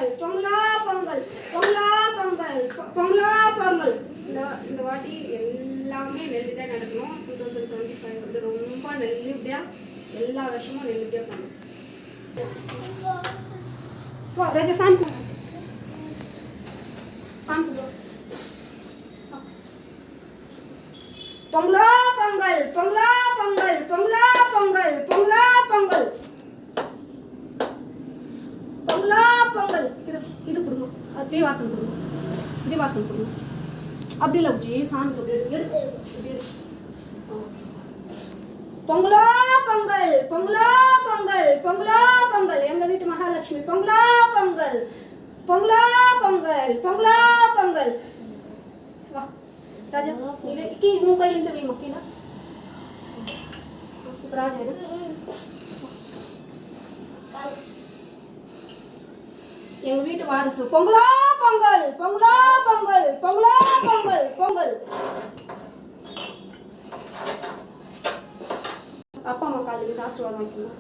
பொங்கல் பொங்கலா பொங்கல் பொங்கலா பொங்கல் பொங்கலா பொங்கல். இந்த வாட்டி எல்லாமே நெல்லிதான் நடக்கணும். 2025 வந்து ரொம்ப நெல்லிப்படியா எல்லா வருஷமும் நெல்லிப்படியா பண்ணணும். ராஜா சாமி சாமி பொங்கலா பொங்கல் பொங்கலா பொங்கல் பொங்கலா பொங்கல் பொங்கலா பொங்கல் பொங்கலா பொங்கல். இது கொடுங்க, தீவார்த்தம் கொடுங்க, தீவார்த்தம் கொடுங்க. அப்படி இல்லை உச்சி சாமி எடு. பொங்கலா பொங்கல் பொங்கலா பொங்கல் பொங்கலா பொங்கல். எங்க வீட்டு மகாலட்சுமி பொங்கலா பொங்கல் பொங்கலா பொங்கல் பொங்கலா பொங்கல். வா ராஜா கீ உன் கையிலிருந்து வைமா கீழே. ராஜா எங்க வீட்டு வாரிசு பொங்கலா பொங்கல் பொங்கலா பொங்கல் பொங்கலா பொங்கல் பொங்கல். அப்பா அம்மா காலையில் ஆசீர்வாதம் வைக்கணும்.